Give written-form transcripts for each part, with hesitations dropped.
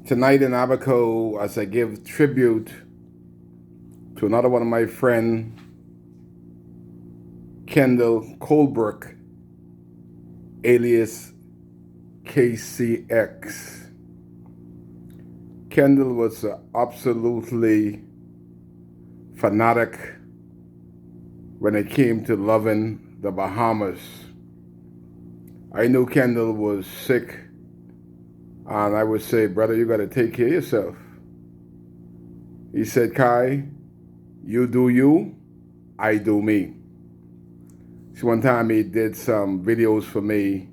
Tonight in Abaco, as I give tribute to another one of my friend, Kendall Colbrook, alias KCX. Kendall was absolutely fanatic when it came to loving the Bahamas. I knew Kendall was sick, and I would say, brother, you got to take care of yourself. He said, Kai, you do you, I do me. So one time he did some videos for me,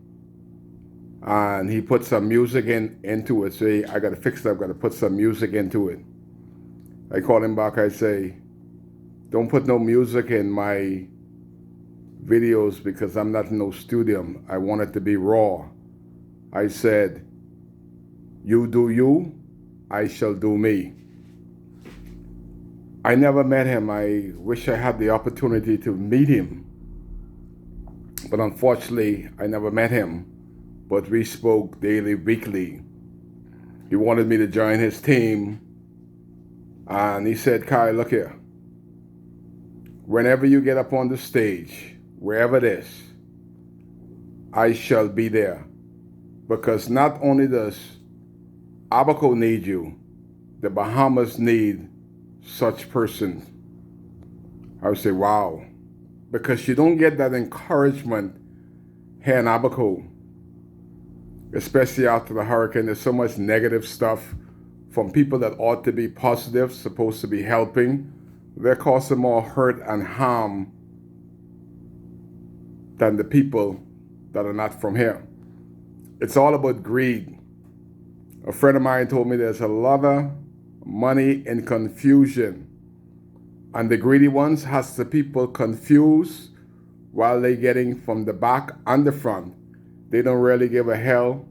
and he put some music into it. Say, I got to fix it. I've got to put some music into it. I call him back. I say, don't put no music in my videos because I'm not in no studio. I want it to be raw. I said, you do you, I shall do me. I never met him. I wish I had the opportunity to meet him. But unfortunately, I never met him. But we spoke daily, weekly. He wanted me to join his team. And he said, Kai, look here. Whenever you get up on the stage, wherever it is, I shall be there. Because not only does Abaco need you, the Bahamas need such persons. I would say, wow. Because you don't get that encouragement here in Abaco, especially after the hurricane. There's so much negative stuff from people that ought to be positive, supposed to be helping. They're causing more hurt and harm than the people that are not from here. It's all about greed. A friend of mine told me there's a lot of money in confusion, and the greedy ones has the people confused while they're getting from the back and the front. They don't really give a hell.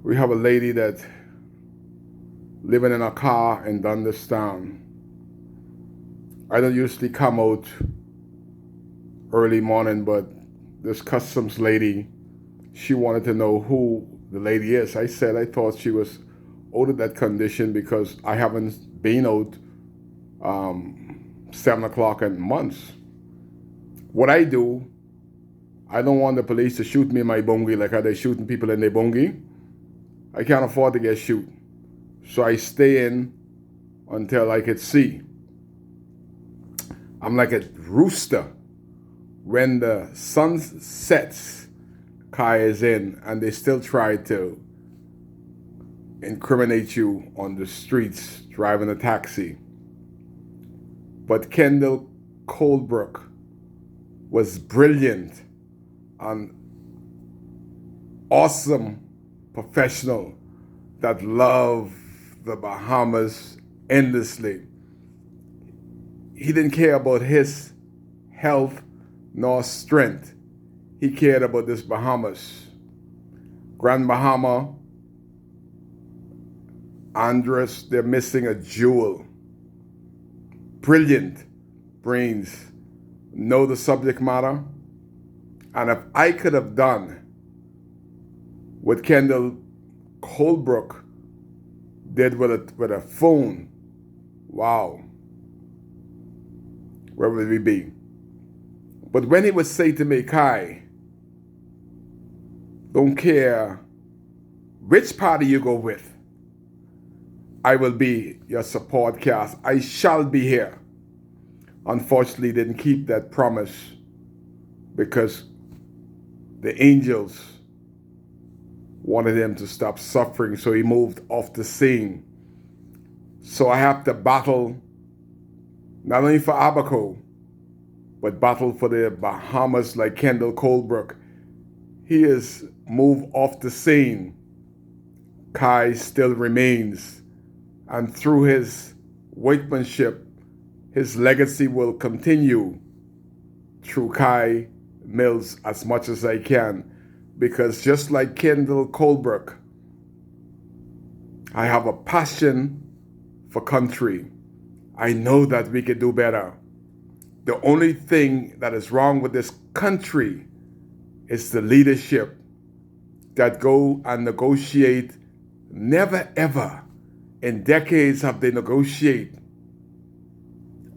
We have a lady that living in a car in Dunderstown. I don't usually come out early morning, but this customs lady, she wanted to know who the lady is. I said I thought she was out of that condition because I haven't been out 7 o'clock in months. What I do, I don't want the police to shoot me in my bungie like how they're shooting people in their bungie. I can't afford to get shot. So I stay in until I could see. I'm like a rooster. When the sun sets, Kai is in, and they still try to incriminate you on the streets driving a taxi. But Kendall Colbrook was brilliant and awesome professional that loved the Bahamas endlessly. He didn't care about his health nor strength. He cared about this Bahamas. Grand Bahama, Andres, they're missing a jewel. Brilliant brains, know the subject matter. And if I could have done what Kendall Colbrook did with a phone, wow, where would we be? But when he would say to me, Kai, don't care which party you go with, I will be your support cast. I shall be here. Unfortunately, didn't keep that promise because the angels wanted him to stop suffering, so he moved off the scene. So I have to battle not only for Abaco, but battle for the Bahamas like Kendall Colbrook. He is moved off the scene. Kai still remains. And through his workmanship, his legacy will continue through Kai Mills as much as I can. Because just like Kendall Colbrook, I have a passion for country. I know that we could do better. The only thing that is wrong with this country is the leadership that go and negotiate Never ever in decades have they negotiated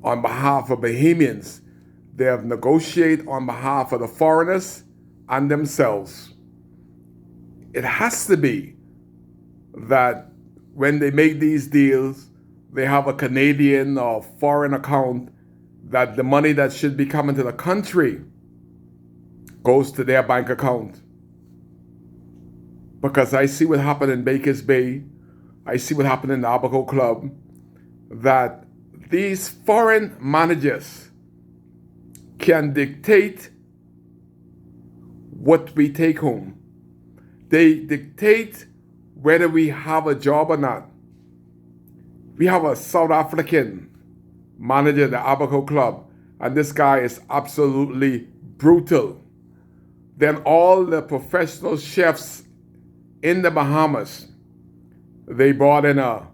on behalf of Bahamians. They have negotiated on behalf of the foreigners and themselves. It has to be that when they make these deals, they have a Canadian or foreign account, that the money that should be coming to the country goes to their bank account. Because I see what happened in Bakers Bay, I see what happened in the Abaco Club, that these foreign managers can dictate what we take home. They dictate whether we have a job or not. We have a South African manager at the Abaco Club, and this guy is absolutely brutal. Then all the professional chefs in the Bahamas, they brought in a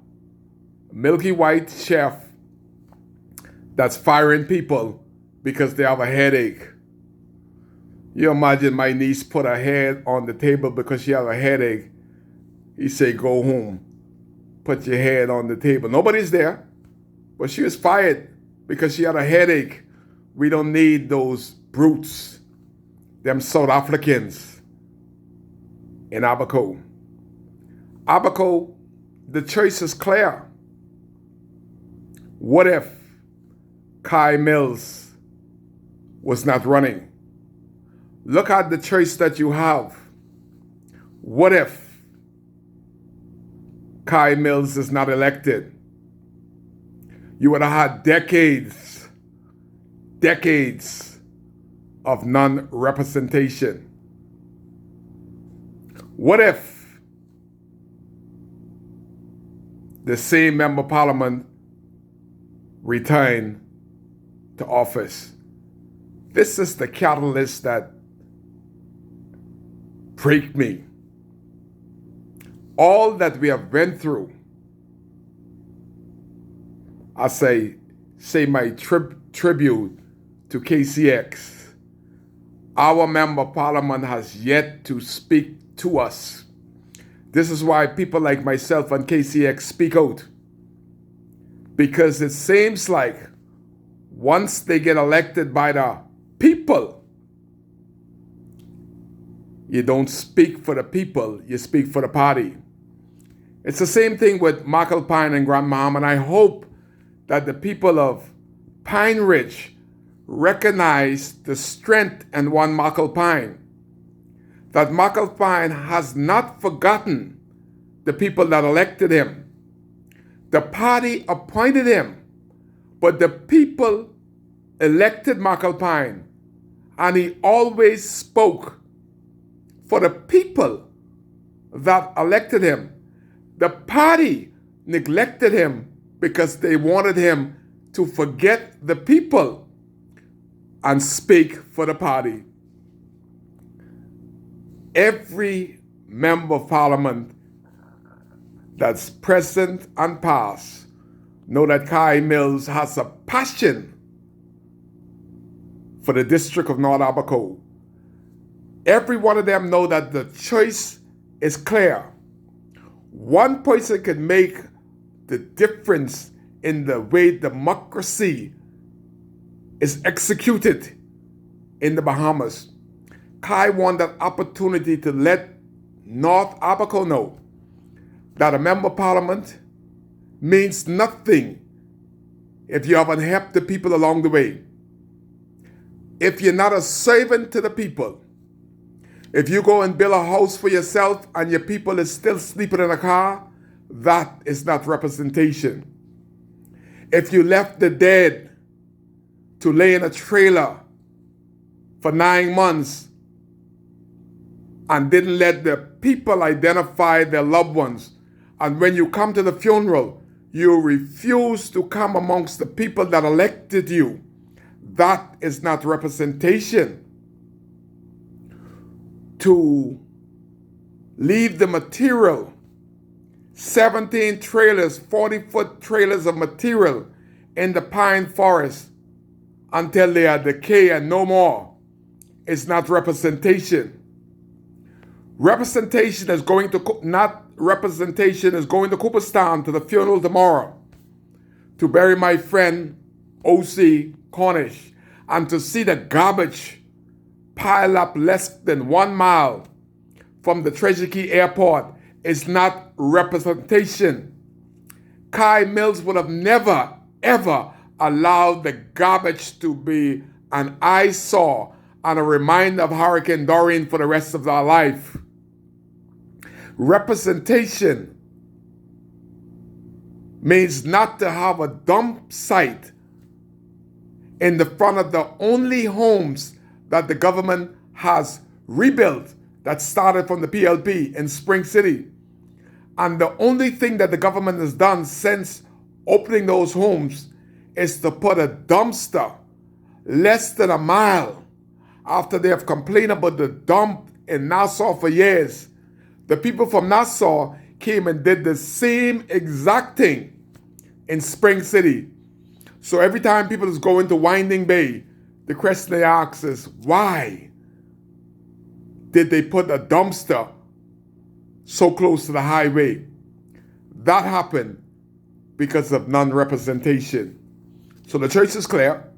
milky white chef that's firing people because they have a headache. You imagine my niece put her head on the table because she has a headache. He say, go home, put your head on the table. Nobody's there, but she was fired because she had a headache. We don't need those brutes, them South Africans in Abaco. Abaco, the choice is clear. What if Kai Mills was not running? Look at the choice that you have. What if Kai Mills is not elected? You would have had decades of non-representation. What if the same member of parliament returned to office? This is the catalyst that break me. All that we have been through, I say my tribute to KCX. Our member of parliament has yet to speak to us. This is why people like myself and KCX speak out. Because it seems like once they get elected by the people, you don't speak for the people, you speak for the party. It's the same thing with McAlpine and Grand Bahama, and I hope that the people of Pine Ridge recognize the strength in one McAlpine. That McAlpine has not forgotten the people that elected him. The party appointed him, but the people elected McAlpine, and he always spoke for the people that elected him. The party neglected him because they wanted him to forget the people and speak for the party. Every member of parliament that's present and past know that Kai Mills has a passion for the District of North Abaco. Every one of them know that the choice is clear. One person can make the difference in the way democracy is executed in the Bahamas. Kai wanted that opportunity to let North Abaco know that a member of parliament means nothing if you haven't helped the people along the way. If you're not a servant to the people, if you go and build a house for yourself and your people is still sleeping in a car, that is not representation. If you left the dead to lay in a trailer for 9 months and didn't let the people identify their loved ones, and when you come to the funeral, you refuse to come amongst the people that elected you, that is not representation. To leave the material, 17 trailers, 40-foot trailers of material in the pine forest until they are decayed and no more, is not representation. Representation is going to, not representation is going to Cooperstown to the funeral tomorrow to bury my friend O.C. Cornish and to see the garbage pile up less than 1 mile from the Treasure Key Airport is not representation. Kai Mills would have never, ever allowed the garbage to be an eyesore and a reminder of Hurricane Dorian for the rest of our life. Representation means not to have a dump site in the front of the only homes that the government has rebuilt that started from the PLP in Spring City. And the only thing that the government has done since opening those homes is to put a dumpster less than a mile after they have complained about the dump in Nassau for years. The people from Nassau came and did the same exact thing in Spring City. So every time people is going to Winding Bay, the question they ask is, why did they put a dumpster so close to the highway? That happened because of non-representation. So the choice is clear.